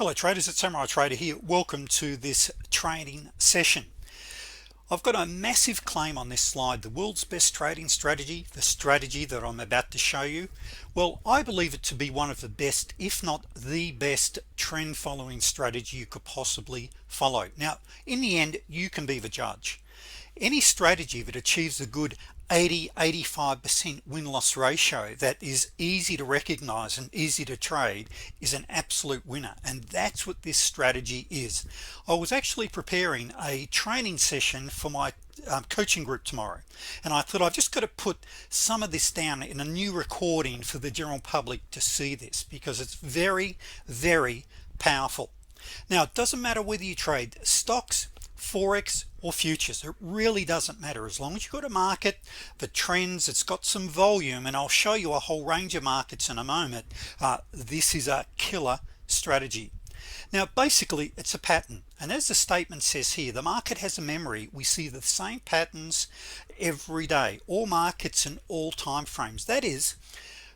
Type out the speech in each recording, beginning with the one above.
Hello traders, it's Samurai Trader here. Welcome to this trading session. I've got a massive claim on this slide, the world's best trading strategy, the strategy that I'm about to show you. Well, I believe it to be one of the best, if not the best, trend following strategy you could possibly follow. Now in the end, you can be the judge. Any strategy that achieves a good 80-85% win-loss ratio that is easy to recognize and easy to trade is an absolute winner, and that's what this strategy is. I was actually preparing a training session for my coaching group tomorrow, and I thought I've just got to put some of this down in a new recording for the general public to see this, because it's very powerful. Now it doesn't matter whether you trade stocks, forex, or futures. It really doesn't matter as long as you've got a market the trends, it's got some volume, and I'll show you a whole range of markets in a moment. This is a killer strategy. Now basically it's a pattern, and as the statement says here, the market has a memory. We see the same patterns every day, all markets and all time frames. That is,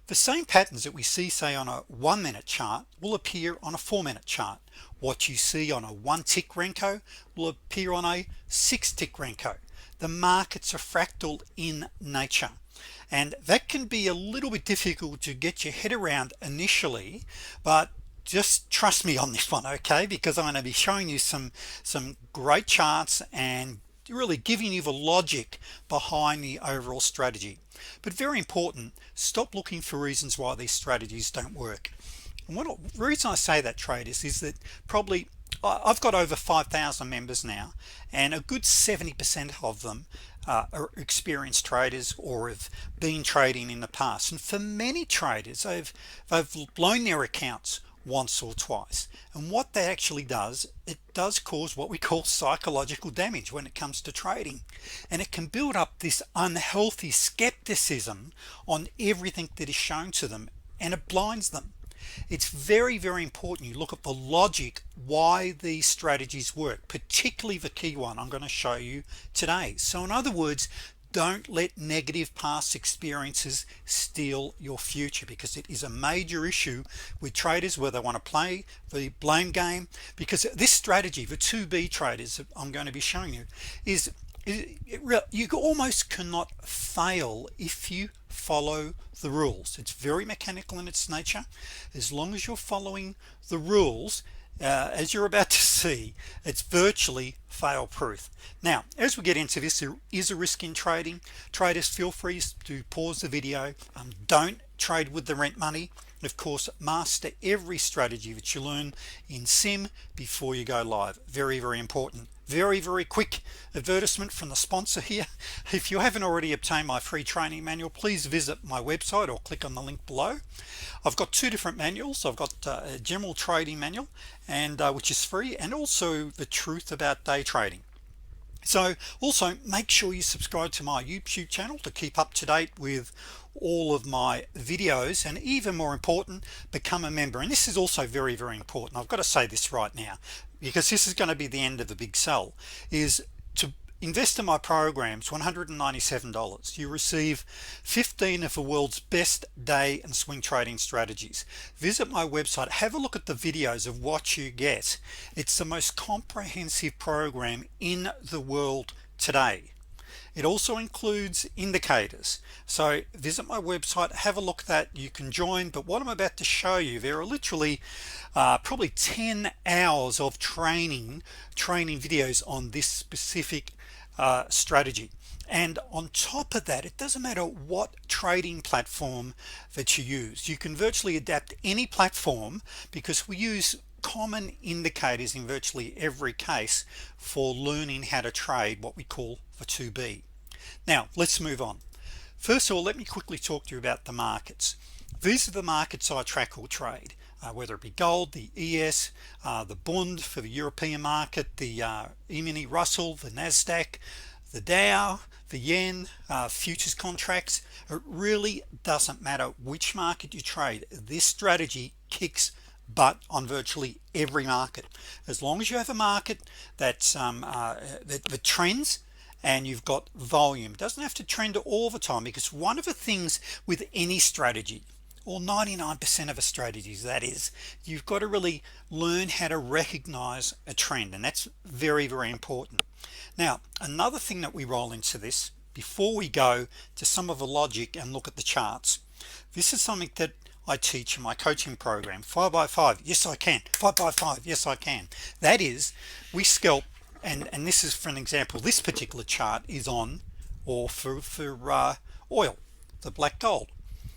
the same patterns that we see, say, on a 1 minute chart will appear on a 4 minute chart. What you see on a 1 tick Renko will appear on a 6 tick Renko. The markets are fractal in nature, and that can be a little bit difficult to get your head around initially, but just trust me on this one, okay? Because I'm going to be showing you some great charts and really giving you the logic behind the overall strategy. But very important, stop looking for reasons why these strategies don't work. And the reason I say that, traders, is that probably I've got over 5,000 members now, and a good 70% of them are experienced traders or have been trading in the past. And for many traders, they've blown their accounts once or twice, and what that actually does, it does cause what we call psychological damage when it comes to trading, and it can build up this unhealthy skepticism on everything that is shown to them, and it blinds them. It's very important you look at the logic why these strategies work, particularly the key one I'm going to show you today. So in other words, don't let negative past experiences steal your future, because it is a major issue with traders where they want to play the blame game. Because this strategy, the 2B traders that I'm going to be showing you, is you almost cannot fail if you follow the rules. It's very mechanical in its nature. As long as you're following the rules, as you're about to see, it's virtually fail proof. Now as we get into this, there is a risk in trading. Traders, feel free to pause the video. Don't trade with the rent money. Of course, master every strategy that you learn in sim before you go live. Very important. Very quick advertisement from the sponsor here. If you haven't already obtained my free training manual, please visit my website or click on the link below. I've got two different manuals. I've got a general trading manual, and which is free, and also the truth about day trading. So also make sure you subscribe to my YouTube channel to keep up to date with all of my videos, and even more important, become a member. And this is also very important. I've got to say this right now, because this is going to be the end of the big sell, is to invest in my programs. $197. You receive 15 of the world's best day and swing trading strategies. Visit my website, have a look at the videos of what you get. It's the most comprehensive program in the world today. It also includes indicators, so visit my website, have a look at that. You can join. But what I'm about to show you, there are literally probably 10 hours of training videos on this specific strategy. And on top of that, it doesn't matter what trading platform that you use. You can virtually adapt any platform, because we use common indicators in virtually every case for learning how to trade what we call the 2B. Now let's move on. First of all, let me quickly talk to you about the markets. These are the markets I track or trade, whether it be gold, the ES, the Bund for the European market, the E-mini Russell, the Nasdaq, the Dow, the yen, futures contracts. It really doesn't matter which market you trade. This strategy kicks butt on virtually every market. As long as you have a market that's that trends, and you've got volume. It doesn't have to trend all the time, because one of the things with any strategy, or 99% of strategies, that is. You've got to really learn how to recognize a trend, and that's very, very important. Now, another thing that we roll into this before we go to some of the logic and look at the charts, this is something that I teach in my coaching program. 5x5, yes I can. 5x5, yes I can. That is, we scalp, and this is for an example. This particular chart is on, or for oil, the black gold.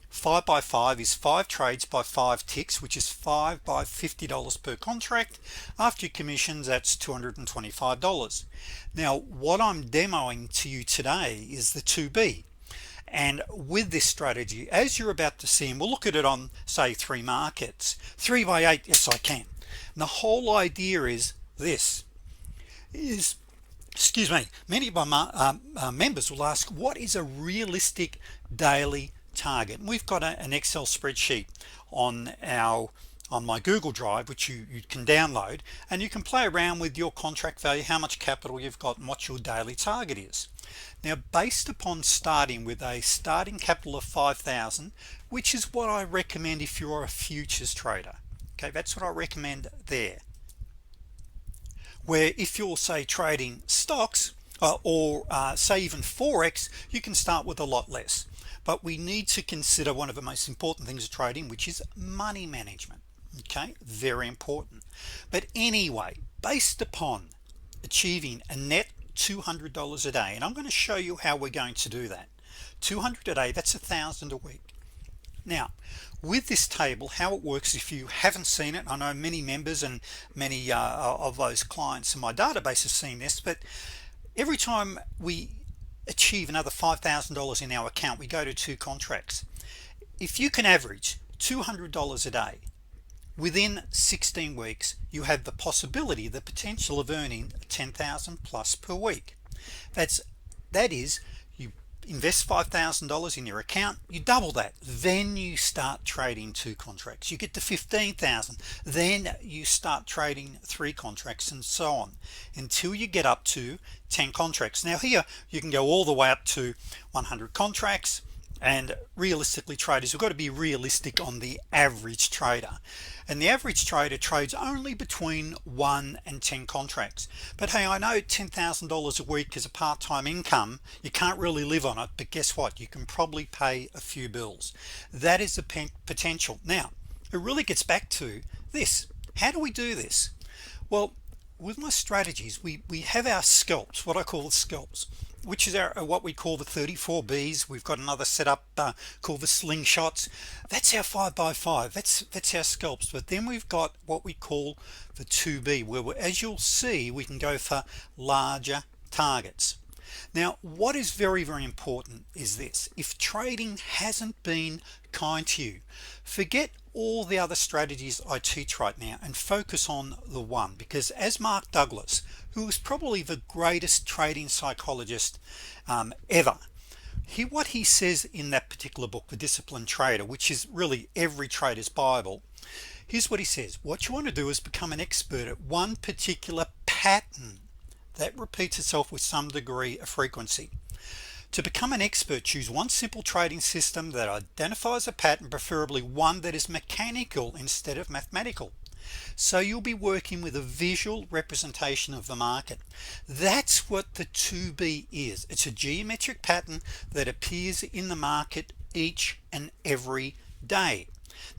5x5 is 5 trades by 5 ticks, which is 5 by $50 per contract. After your commissions, that's $225. Now what I'm demoing to you today is the 2B, and with this strategy, as you're about to see, and we'll look at it on say 3 markets, 3 by 8, yes I can. And the whole idea is this is, excuse me, many of my members will ask, what is a realistic daily target? And we've got an Excel spreadsheet on my Google Drive, which you can download, and you can play around with your contract value, how much capital you've got, and what your daily target is. Now, based upon starting with a starting capital of 5,000, which is what I recommend if you're a futures trader, okay, that's what I recommend there. Where if you're say trading stocks or say even Forex, you can start with a lot less. But we need to consider one of the most important things of trading, which is money management. Okay, very important. But anyway, based upon achieving a net $200 a day, and I'm going to show you how we're going to do that. 200 a day, that's $1,000 a week. Now with this table, how it works, if you haven't seen it, I know many members and many of those clients in my database have seen this, but every time we achieve another $5,000 in our account, we go to 2 contracts. If you can average $200 a day within 16 weeks, you have the possibility, the potential of earning 10,000 plus per week. That is, you invest $5,000 in your account, you double that, then you start trading 2 contracts, you get to 15,000, then you start trading 3 contracts, and so on until you get up to 10 contracts. Now here you can go all the way up to 100 contracts, and realistically, traders, we've got to be realistic on the average trader, and the average trader trades only between 1 and 10 contracts. But hey, I know $10,000 a week is a part-time income, you can't really live on it, but guess what, you can probably pay a few bills. That is the potential. Now it really gets back to this, how do we do this? Well, with my strategies, we have our scalps, what I call the scalps, which is what we call the 34Bs. We've got another setup called the slingshots. That's our 5x5, that's our scalps. But then we've got what we call the 2B, where as you'll see, we can go for larger targets. Now what is very, very important is this: if trading hasn't been kind to you, forget all the other strategies I teach right now and focus on the one, because as Mark Douglas, who is probably the greatest trading psychologist ever, what he says in that particular book, The Disciplined Trader, which is really every trader's Bible, here's what he says: what you want to do is become an expert at one particular pattern that repeats itself with some degree of frequency. To become an expert, choose one simple trading system that identifies a pattern, preferably one that is mechanical instead of mathematical. So you'll be working with a visual representation of the market. That's what the 2B is. It's a geometric pattern that appears in the market each and every day.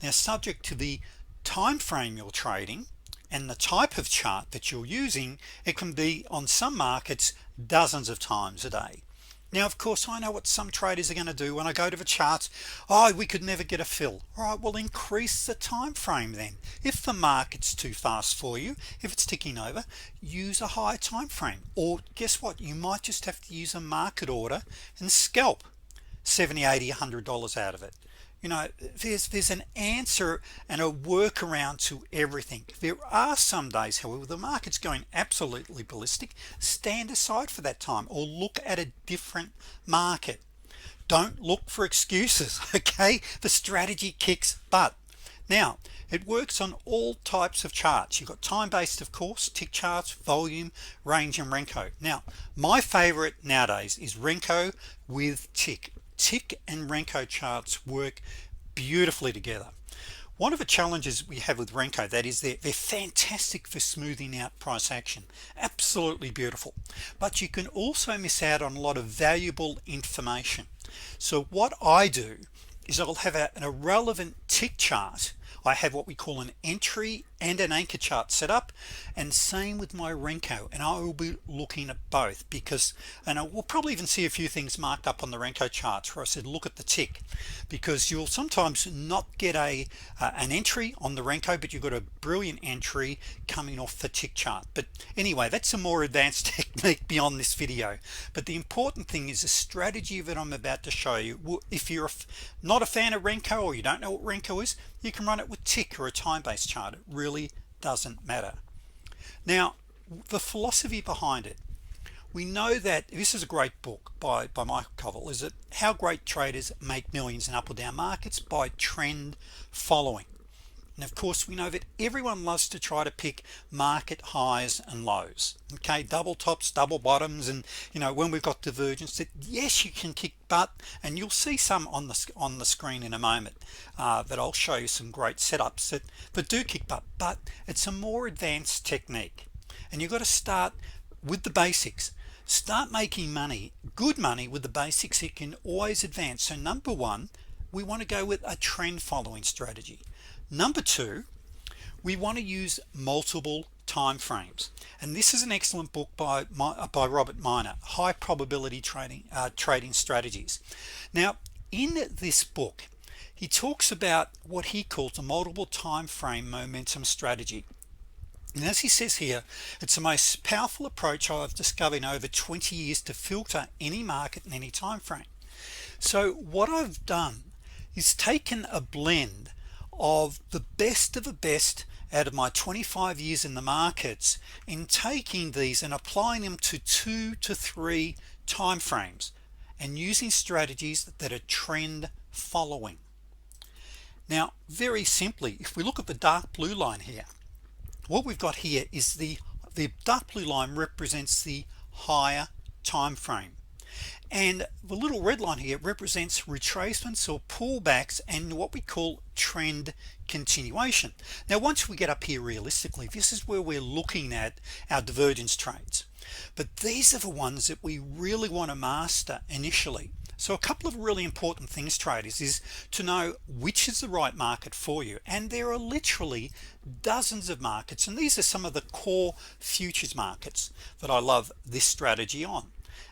Now, subject to the time frame you're trading and the type of chart that you're using, it can be on some markets dozens of times a day. Now of course I know what some traders are going to do when I go to the charts. Oh, we could never get a fill. All right, well, increase the time frame then. If the market's too fast for you, if it's ticking over, use a higher time frame. Or guess what, you might just have to use a market order and scalp $70, $80, $100 out of it. You know, there's an answer and a workaround to everything. There are some days, however, the market's going absolutely ballistic. Stand aside for that time or look at a different market. Don't look for excuses. Okay, the strategy kicks butt. Now it works on all types of charts. You've got time-based, of course, tick charts, volume, range, and Renko. Now my favorite nowadays is Renko with tick and Renko charts work beautifully together. One of the challenges we have with Renko, that is they're fantastic for smoothing out price action, absolutely beautiful, but you can also miss out on a lot of valuable information. So what I do is I'll have an irrelevant tick chart. I have what we call an entry and an anchor chart set up, and same with my Renko, and I will be looking at both because, and I will probably even see a few things marked up on the Renko charts where I said look at the tick, because you'll sometimes not get an entry on the Renko, but you've got a brilliant entry coming off the tick chart. But anyway, that's a more advanced technique beyond this video. But the important thing is the strategy that I'm about to show you. If you're not a fan of Renko, or you don't know what Renko is, you can run it with tick or a time-based chart. It really doesn't matter. Now, the philosophy behind it, we know that this is a great book by Michael Covell, is that how great traders make millions in up or down markets by trend following. And of course we know that everyone loves to try to pick market highs and lows, okay, double tops, double bottoms, and when we've got divergence, that yes, you can kick butt, and you'll see some on the screen in a moment that I'll show you some great setups that do kick butt, but it's a more advanced technique, and you've got to start with the basics. Start making money, good money, with the basics. You can always advance. So number one, we want to go with a trend following strategy. Number two, we want to use multiple time frames, and this is an excellent book by Robert Miner, High Probability Trading Strategies. Now in this book he talks about what he calls a multiple time frame momentum strategy, and as he says here, it's the most powerful approach I've discovered in over 20 years to filter any market in any time frame. So what I've done is taken a blend of the best out of my 25 years in the markets, in taking these and applying them to 2 to 3 time frames and using strategies that are trend following. Now very simply, if we look at the dark blue line here, what we've got here is the dark blue line represents the higher time frame, and the little red line here represents retracements or pullbacks and what we call trend continuation. Now once we get up here, realistically, this is where we're looking at our divergence trades, but these are the ones that we really want to master initially. So a couple of really important things, traders, is to know which is the right market for you, and there are literally dozens of markets, and these are some of the core futures markets that I love this strategy on.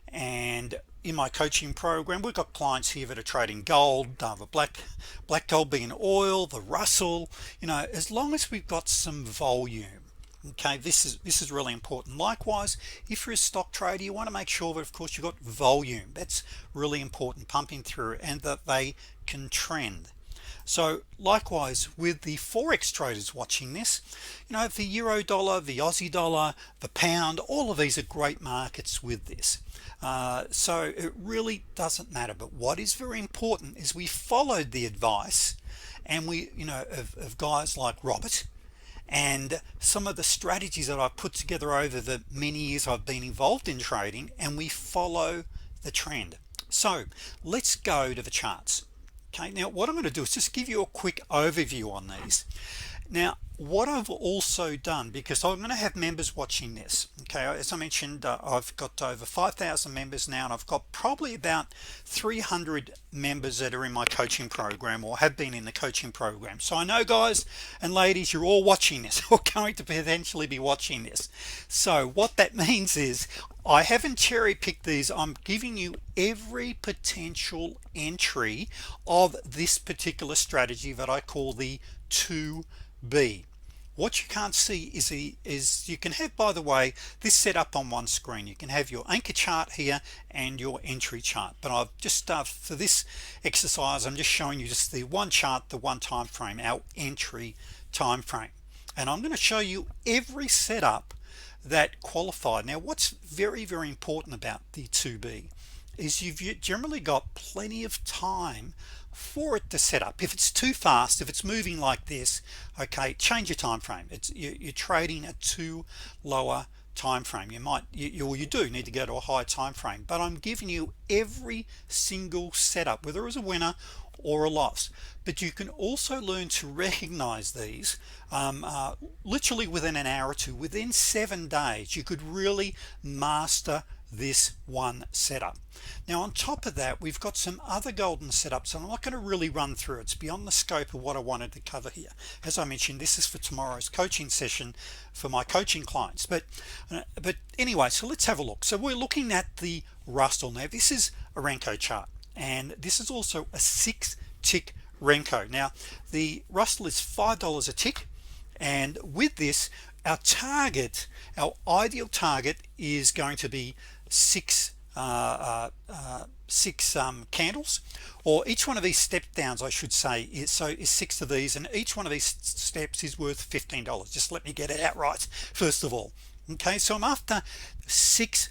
And in my coaching program, we've got clients here that are trading gold, the black gold being oil, the Russell, as long as we've got some volume. Okay, this is really important. Likewise, if you're a stock trader, you want to make sure that of course you've got volume. That's really important, pumping through, and that they can trend. So likewise with the forex traders watching this, the euro dollar, the Aussie dollar, the pound, all of these are great markets with this. So it really doesn't matter, but what is very important is we followed the advice, and we of guys like Robert, and some of the strategies that I put together over the many years I've been involved in trading, and we follow the trend. So let's go to the charts. Okay, now what I'm going to do is just give you a quick overview on these. Now what I've also done, because I'm going to have members watching this, okay, as I mentioned, I've got over 5,000 members now, and I've got probably about 300 members that are in my coaching program or have been in the coaching program. So I know, guys and ladies, you're all watching this or going to potentially be watching this. So what that means is I haven't cherry-picked these. I'm giving you every potential entry of this particular strategy that I call the 2B. What you can't see is you can have, by the way, this set up on one screen. You can have your anchor chart here and your entry chart, but I've just for this exercise I'm just showing you just the one chart, the one time frame, our entry time frame, and I'm going to show you every setup that qualified. Now what's very important about the 2B is you've generally got plenty of time for it to set up. If it's too fast, if it's moving like this, okay, change your time frame. You're trading at too lower time frame. You do need to go to a high time frame, but I'm giving you every single setup, whether it was a winner or a loss. But you can also learn to recognize these literally within an hour or two. Within 7 days you could really master this one setup. Now on top of that, we've got some other golden setups, and I'm not going to really run through. It's beyond the scope of what I wanted to cover here. As I mentioned, this is for tomorrow's coaching session for my coaching clients, but anyway, so let's have a look. So we're looking at the Russell. Now this is a Renko chart, and this is also a 6-tick Renko. Now the Russell is $5 a tick, and with this, our target, our ideal target, is going to be six candles, or each one of these step downs, I should say, is 6 of these, and each one of these steps is worth $15. Just let me get it out right first of all. Okay, so I'm after 6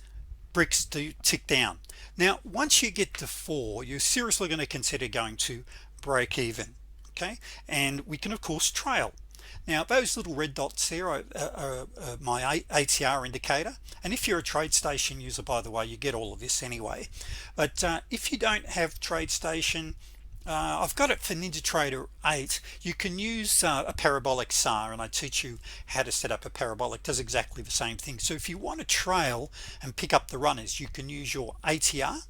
bricks to tick down. Now once you get to 4, you're seriously going to consider going to break even. Okay, and we can of course trail. Now those little red dots there are my ATR indicator, and if you're a TradeStation user, by the way, you get all of this anyway. But if you don't have TradeStation, I've got it for NinjaTrader 8. You can use a parabolic SAR, and I teach you how to set up a parabolic. It does exactly the same thing. So if you want to trail and pick up the runners, you can use your ATR,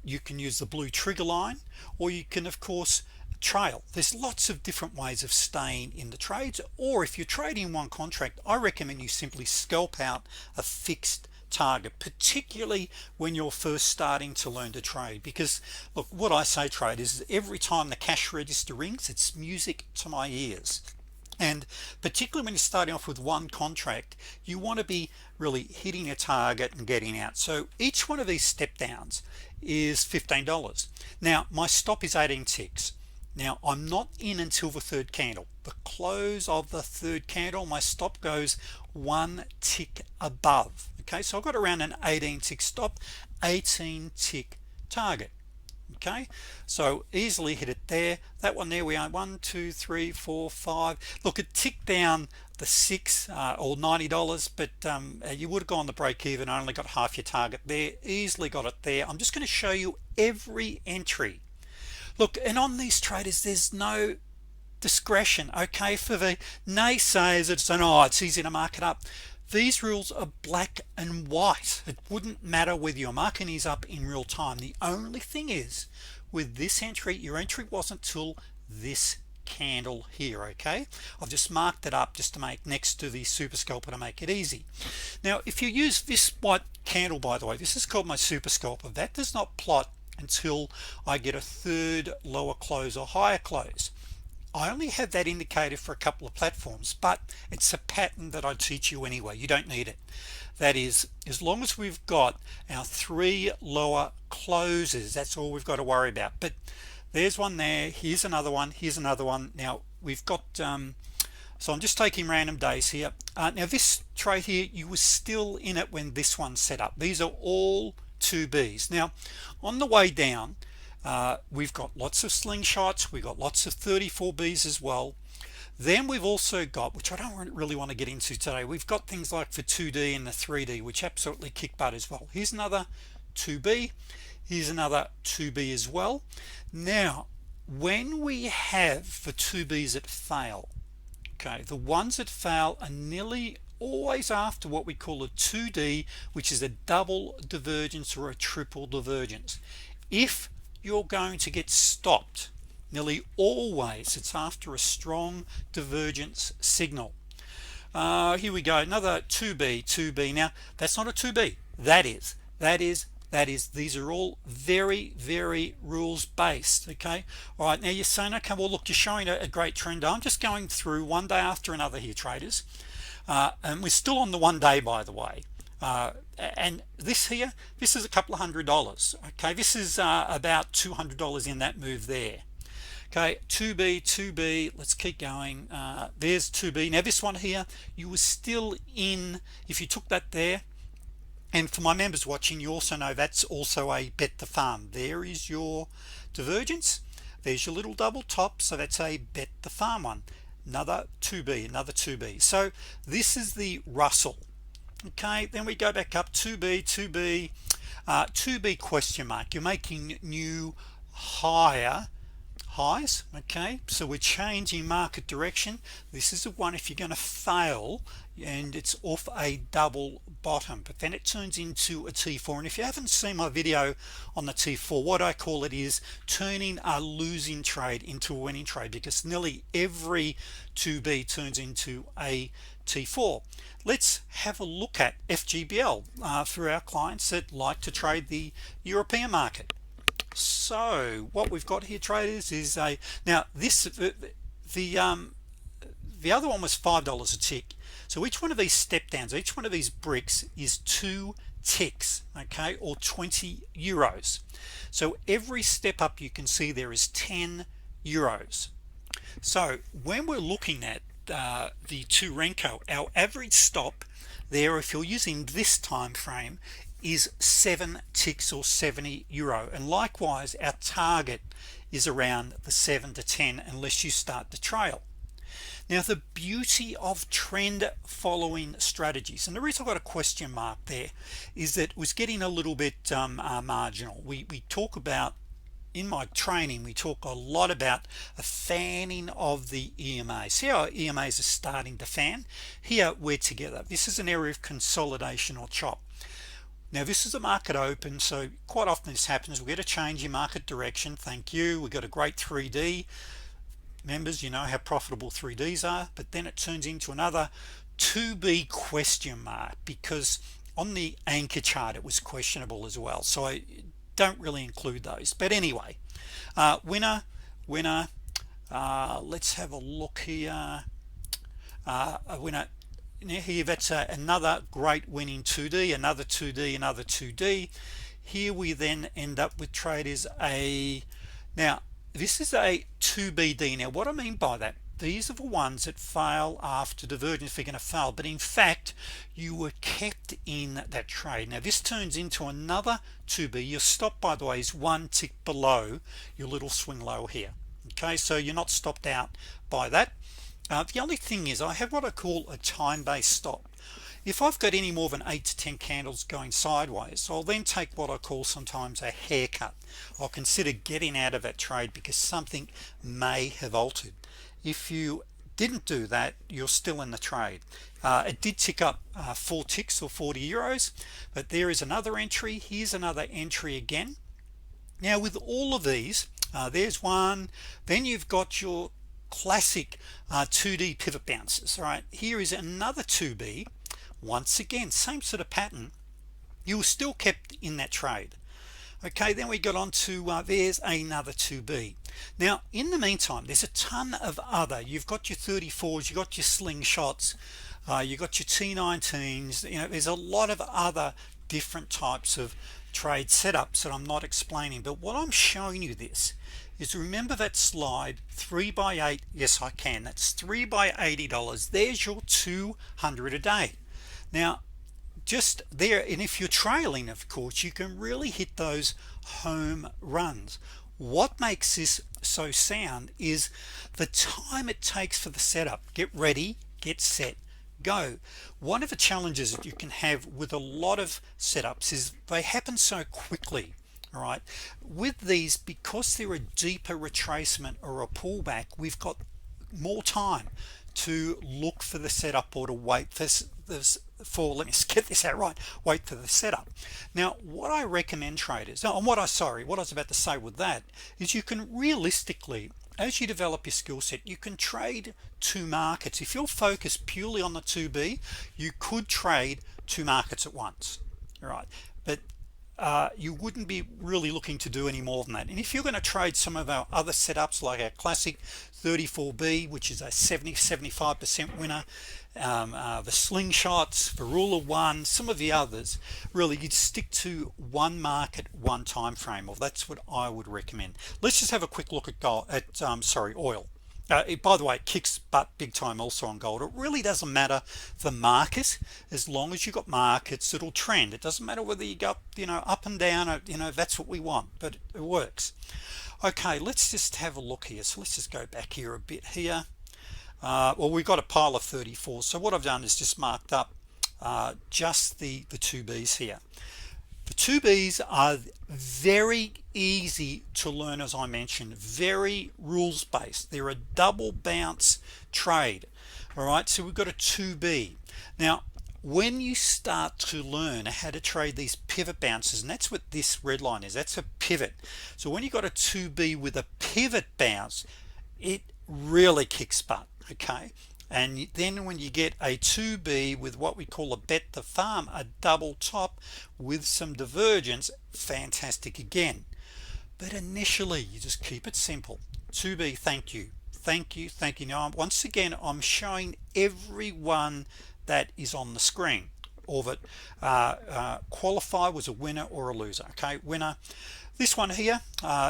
you can use the blue trigger line, or you can of course trail. There's lots of different ways of staying in the trades, or if you're trading one contract, I recommend you simply scalp out a fixed target, particularly when you're first starting to learn to trade. Because look, what I say, traders, is every time the cash register rings, it's music to my ears. And particularly when you're starting off with one contract, you want to be really hitting a target and getting out. So each one of these step downs is $15. Now my stop is 18 ticks. Now I'm not in until the 3rd candle. The close of the 3rd candle, my stop goes 1 tick above. Okay, so I've got around an 18 tick stop, 18 tick target. Okay, so easily hit it there. That one there, we are 1 2 3 4 5. Look, it ticked down the 6 or $90, but you would have gone the break even. I only got half your target there. Easily got it there. I'm just going to show you every entry. Look, and on these traders, there's no discretion. Okay, for the naysayers that say, oh, it's easy to mark it up, these rules are black and white. It wouldn't matter whether you're marking these up in real time. The only thing is, with this entry, your entry wasn't till this candle here. Okay, I've just marked it up just to make next to the super scalper to make it easy. Now if you use this white candle, by the way, this is called my super scalper. That does not plot until I get a 3rd lower close or higher close. I only have that indicated for a couple of platforms, but it's a pattern that I teach you anyway. You don't need it. That is, as long as we've got our 3 lower closes, that's all we've got to worry about. But there's one there, here's another one, here's another one. Now we've got so I'm just taking random days here. Now this trade here, you were still in it when this one set up. These are all 2Bs. Now on the way down, we've got lots of slingshots, we've got lots of 34Bs as well. Then we've also got, which I don't really want to get into today, we've got things like the 2D and the 3D, which absolutely kick butt as well. Here's another 2B, here's another 2B as well. Now when we have the 2Bs that fail, okay, the ones that fail are nearly always after what we call a 2D, which is a double divergence or a triple divergence. If you're going to get stopped, nearly always it's after a strong divergence signal. Here we go, another 2B. Now that's not a 2B, that is these are all very rules based. Okay, all right, now you're saying, okay, well look, you're showing a great trend. I'm just going through one day after another here, traders, and we're still on the 1 day, by the way. And this here, this is a couple of $100. Okay, this is about $200 in that move there. Okay, 2B, let's keep going. There's 2B. Now this one here, you were still in if you took that there. And for my members watching, you also know that's also a bet the farm. There is your divergence, there's your little double top, so that's a bet the farm one. Another 2B. So this is the Russell. Okay, then we go back up, 2B, 2B question mark. You're making new higher highs. Okay, so we're changing market direction. This is the one if you're going to fail and it's off a double bottom, but then it turns into a T4. And if you haven't seen my video on the T4, what I call it is turning a losing trade into a winning trade, because nearly every 2B turns into a T4. Let's have a look at FGBL for our clients that like to trade the European market. So what we've got here, traders, is a now this the other one was $5 a tick. So each one of these step downs, each one of these bricks is 2 ticks, okay, or 20 euros. So every step up you can see there is 10 euros. So when we're looking at the 2 Renko, our average stop there, if you're using this time frame, is 7 ticks or 70 euro, and likewise our target is around the 7 to 10 unless you start to trail. Now the beauty of trend following strategies, and the reason I've got a question mark there is that it was getting a little bit marginal. We talk about, in my training, we talk a lot about a fanning of the EMA. See how EMAs are starting to fan? Here we're together. This is an area of consolidation or chop. Now this is a market open, so quite often this happens. We get a change in market direction. Thank you. We got a great 3D. Members, you know how profitable 3Ds are, but then it turns into another 2B question mark, because on the anchor chart it was questionable as well, so I don't really include those. But anyway, winner, let's have a look here. A winner here, that's another great winning 2D, another 2D, another 2D. Here we then end up with traders now this is a 2BD. Now what I mean by that, these are the ones that fail after divergence. They're going to fail, but in fact you were kept in that trade. Now this turns into another 2B. Your stop, by the way, is 1 tick below your little swing low here. Okay, so you're not stopped out by that. The only thing is I have what I call a time-based stop. If I've got any more than 8 to 10 candles going sideways, I'll then take what I call sometimes a haircut. I'll consider getting out of that trade because something may have altered. If you didn't do that, you're still in the trade. It did tick up 4 ticks or 40 euros, but there is another entry. Here's another entry again. Now with all of these, there's one, then you've got your classic 2D pivot bounces. All right, here is another 2B. Once again, same sort of pattern. You were still kept in that trade. Okay, then we got on to there's another 2B. Now in the meantime, there's a ton of other. You've got your 34s, you got your slingshots, you got your T19s. You know, there's a lot of other different types of trade setups that I'm not explaining, but what I'm showing you this is, remember that slide 3 by 8. Yes, I can. That's 3 by $80. There's your 200 a day. Now just there, and if you're trailing, of course, you can really hit those home runs. What makes this so sound is the time it takes for the setup. Get ready, get set, go. One of the challenges that you can have with a lot of setups is they happen so quickly. All right, with these, because they're a deeper retracement or a pullback, we've got more time to look for the setup or to wait for let me get this out right, wait for the setup. Now what I recommend traders, and what I was about to say with that is, you can realistically, as you develop your skill set, you can trade 2 markets. If you're focused purely on the 2B, you could trade 2 markets at once. All right, but you wouldn't be really looking to do any more than that. And if you're going to trade some of our other setups, like our classic 34B, which is a 70-75% winner, the slingshots, the rule of 1, some of the others, really you'd stick to 1 market, 1 time frame, or that's what I would recommend. Let's just have a quick look at oil. By the way, it kicks butt big time also on gold. It really doesn't matter the market, as long as you got markets, it'll trend. It doesn't matter whether you go up and down, that's what we want, but it works. Okay, let's just have a look here. So let's just go back here a bit here. Well, we've got a pile of 34, so what I've done is just marked up just the 2Bs here. The 2Bs are very easy to learn, as I mentioned, very rules based. They're a double bounce trade. All right, so we've got a 2B. Now when you start to learn how to trade these pivot bounces, and that's what this red line is, that's a pivot. So when you got a 2B with a pivot bounce, it really kicks butt. Okay, and then when you get a 2B with what we call a bet the farm, a double top with some divergence, fantastic again. But initially you just keep it simple. 2B, thank you, thank you, thank you. Now once again I'm showing everyone that is on the screen of it. Qualify was a winner or a loser. Okay, winner. This one here,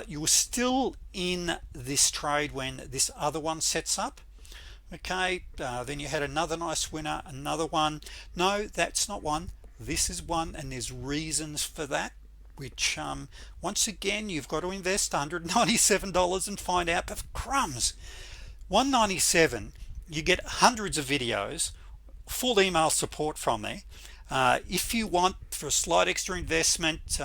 you were still in this trade when this other one sets up. Okay, then you had another nice winner, another one. No, that's not one, this is one, and there's reasons for that, which once again you've got to invest $197 and find out. But crumbs, $197, you get hundreds of videos, full email support from me. If you want, for a slight extra investment,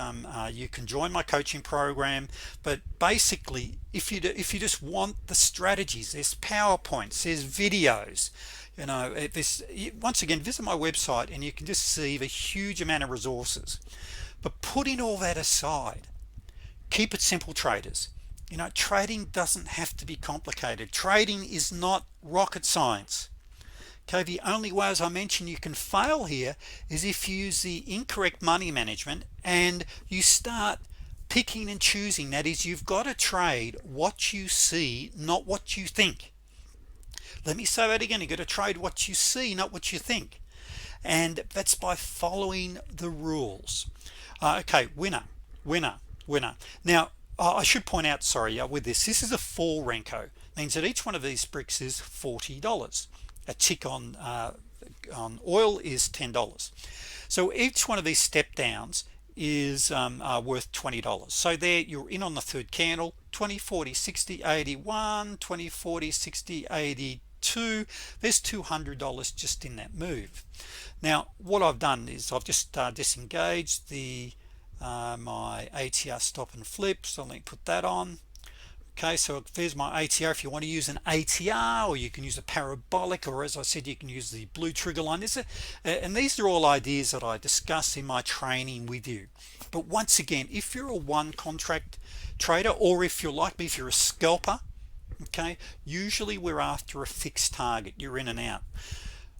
you can join my coaching program. But basically, if you just want the strategies, there's PowerPoints, there's videos, you know, once again visit my website and you can just see the huge amount of resources. But putting all that aside, keep it simple, traders. You know, trading doesn't have to be complicated. Trading is not rocket science. Okay, the only way, as I mentioned, you can fail here is if you use the incorrect money management and you start picking and choosing. That is, you've got to trade what you see, not what you think. Let me say that again. You've got to trade what you see, not what you think, and that's by following the rules. Okay, winner, winner, winner. Now I should point out, sorry, with this is a 4 Renko, means that each one of these bricks is $40. A tick on oil is $10. So each one of these step downs is worth $20. So there you're in on the third candle. 20, 40, 60, 81, 20, 40, 60, 82. There's $200 just in that move. Now what I've done is I've just disengaged the my ATR stop and flip. So let me put that on. Okay, so there's my ATR. If you want to use an ATR, or you can use a parabolic, or as I said, you can use the blue trigger line. And these are all ideas that I discuss in my training with you. But once again, if you're a one contract trader, or if you're like me, if you're a scalper, okay, usually we're after a fixed target. You're in and out.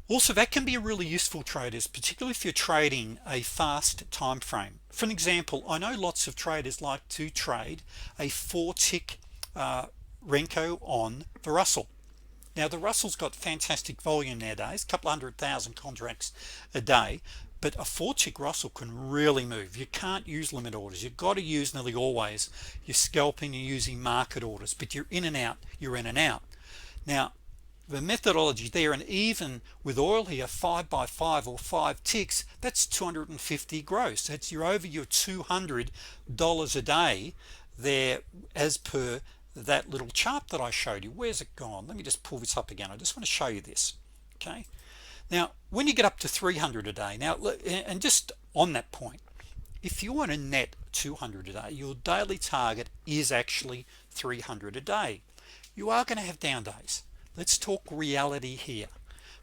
Also, that can be really useful, traders, particularly if you're trading a fast time frame. For an example, I know lots of traders like to trade a 4-tick Renko on the Russell. Now the Russell's got fantastic volume nowadays, a couple 100,000 contracts a day, but a 4-tick Russell can really move. You can't use limit orders. You've got to use nearly always you're scalping, you're using market orders, but you're in and out, you're in and out. Now the methodology there, and even with oil here, 5 by 5 or 5 ticks, that's 250 gross. That's you're over your $200 a day there, as per that little chart that I showed you. Where's it gone? Let me just pull this up again. I just want to show you this. Okay, now when you get up to 300 a day, now, and just on that point, if you want to net 200 a day, your daily target is actually 300 a day. You are going to have down days. Let's talk reality here.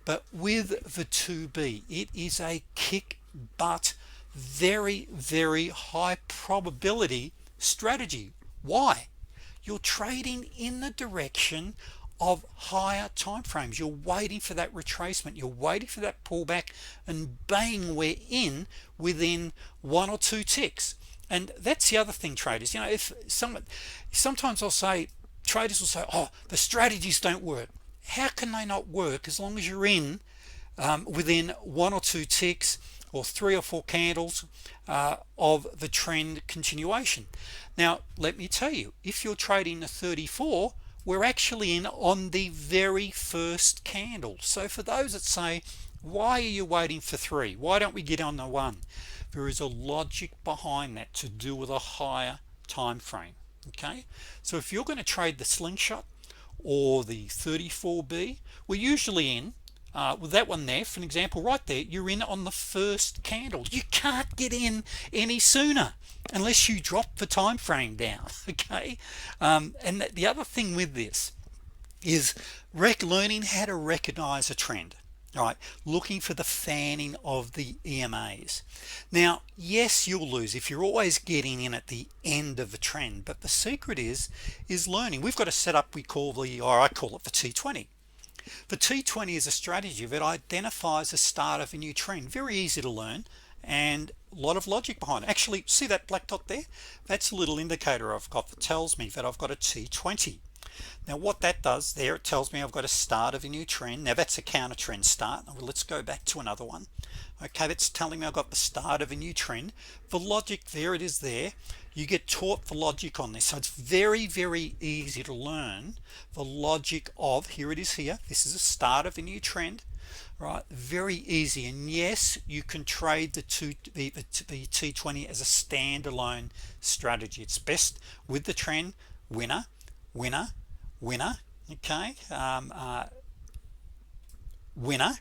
But with the 2B, it is a kick butt, very, very high probability strategy. Why? You're trading in the direction of higher time frames. You're waiting for that retracement, you're waiting for that pullback, and bang, we're in within 1 or 2 ticks. And that's the other thing, traders, you know, if sometimes I'll say, traders will say, oh, the strategies don't work. How can they not work as long as you're in within 1 or 2 ticks or 3 or 4 candles of the trend continuation? Now let me tell you, if you're trading the 34, we're actually in on the very first candle. So for those that say, why are you waiting for 3? Why don't we get on the 1? There is a logic behind that to do with a higher time frame. Okay, so if you're going to trade the slingshot or the 34B, we're usually in with that one there, for an example, right there, you're in on the first candle. You can't get in any sooner unless you drop the time frame down. Okay, and the other thing with this is learning how to recognize a trend. All right, looking for the fanning of the EMAs. Now, yes, you'll lose if you're always getting in at the end of the trend, but the secret is learning. We've got a setup we call or I call it the T20. The T20 is a strategy that identifies the start of a new trend. Very easy to learn and a lot of logic behind it. Actually, see that black dot there? That's a little indicator I've got that tells me that I've got a T20. Now what that does there, it tells me I've got a start of a new trend. Now that's a counter trend start. Well, let's go back to another one. Okay, that's telling me I've got the start of a new trend. The logic, there it is there. You get taught the logic on this, so it's very easy to learn the logic of, here it is here, this is a start of a new trend, right? Very easy. And yes, you can trade the T20 as a standalone strategy. It's best with the trend, winner, okay, winner,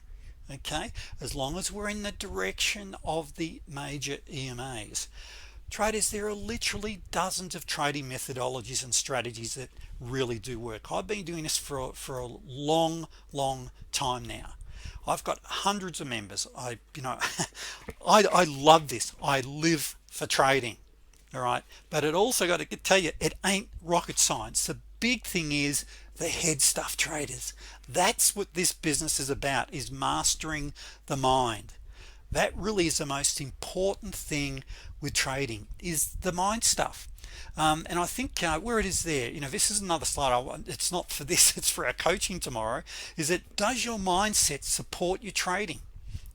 okay, as long as we're in the direction of the major EMAs. Traders, there are literally dozens of trading methodologies and strategies that really do work. I've been doing this for a long time now. I've got hundreds of members. I love this. I live for trading. All right, but it also got to tell you, it ain't rocket science. The big thing is the head stuff, traders. That's what this business is about, is mastering the mind. That really is the most important thing with trading, is the mind stuff. And I think where it is there, this is another slide. It's not for this, it's for our coaching tomorrow. Is it, does your mindset support your trading?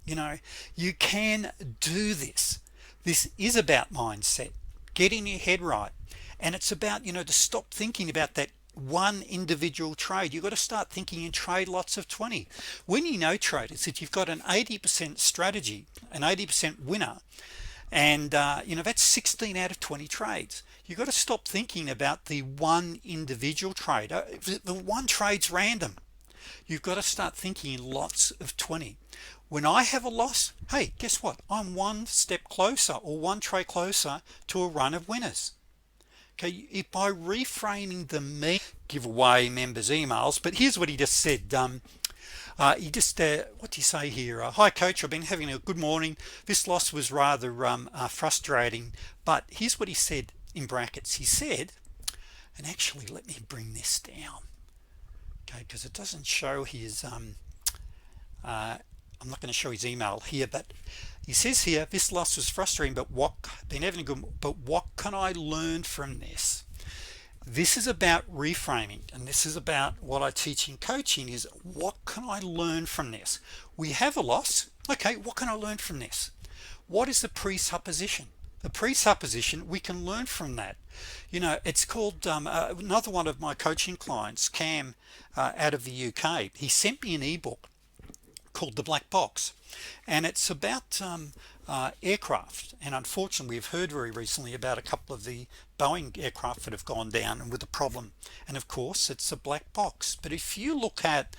You can do this. This is about mindset, getting your head right, and it's about to stop thinking about that one individual trade. You've got to start thinking in trade lots of 20. When traders, that you've got an 80% strategy, an 80% winner, and that's 16 out of 20 trades. You've got to stop thinking about the one individual trade. The one trade's random. You've got to start thinking in lots of 20. When I have a loss, hey, guess what? I'm one step closer, or one trade closer, to a run of winners. Okay, by reframing the give away members emails. But here's what he just said. He just what do you say here? Hi coach, I've been having a good morning. This loss was rather frustrating, but here's what he said in brackets. He said, and actually let me bring this down, okay, because it doesn't show his I'm not going to show his email here, but he says here, this loss was frustrating, but what can I learn from this? This is about reframing, and this is about what I teach in coaching, is what can I learn from this? We have a loss. Okay, what can I learn from this? What is the presupposition? The presupposition, we can learn from that. It's called, another one of my coaching clients, Cam, out of the UK, he sent me an ebook called The Black Box, and it's about aircraft. And unfortunately, we've heard very recently about a couple of the Boeing aircraft that have gone down and with a problem, and of course it's a black box. But if you look at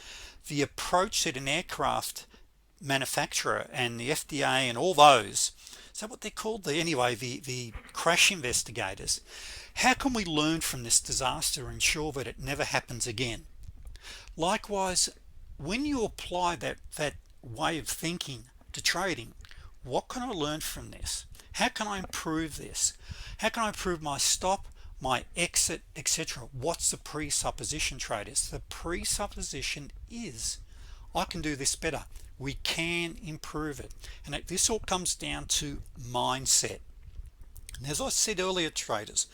the approach that an aircraft manufacturer and the FDA and all those, is that what they're called? The crash investigators, how can we learn from this disaster and ensure that it never happens again? Likewise, when you apply that way of thinking to trading, what can I learn from this? How can I improve this? How can I improve my stop, my exit, etc.? What's the presupposition, traders? The presupposition is, I can do this better. We can improve it. And this all comes down to mindset. And as I said earlier, traders,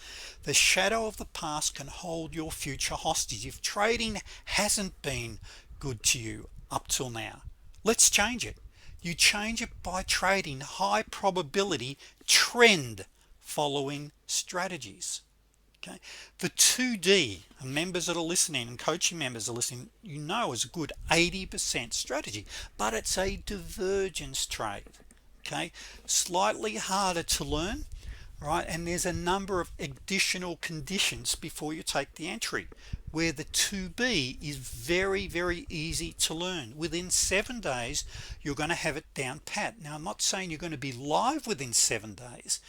the shadow of the past can hold your future hostage. If trading hasn't been good to you up till now, let's change it. You change it by trading high probability trend following strategies. Okay, the 2D, and members that are listening and coaching members are listening, is a good 80% strategy, but it's a divergence trade. Okay, slightly harder to learn, right? And there's a number of additional conditions before you take the entry. where the 2B is very easy to learn. Within 7 days you're going to have it down pat. Now I'm not saying you're going to be live within 7 days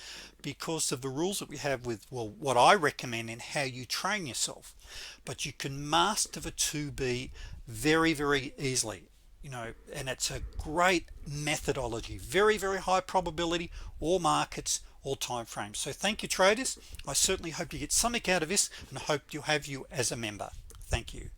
because of the rules that we have with, well, what I recommend and how you train yourself, but you can master the 2B very easily, you know, and it's a great methodology, very high probability, all markets, all time frames. So thank you, traders. I certainly hope you get something out of this, and hope you have you as a member. Thank you.